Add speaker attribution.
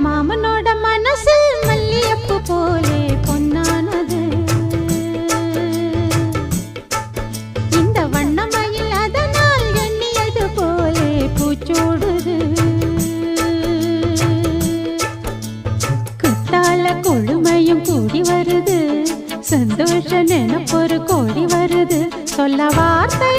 Speaker 1: மாமனோட மனசு மல்லியப்பு போலே பொன்னானது. இந்த வண்ணமயில் அதனால் எண்ணியது போலே பூச்சூடுது. குத்தால கொழுமையும் கூடி வருது, சந்தோஷ நினைப்பொரு கோடி வருது. சொல்ல வார்த்தை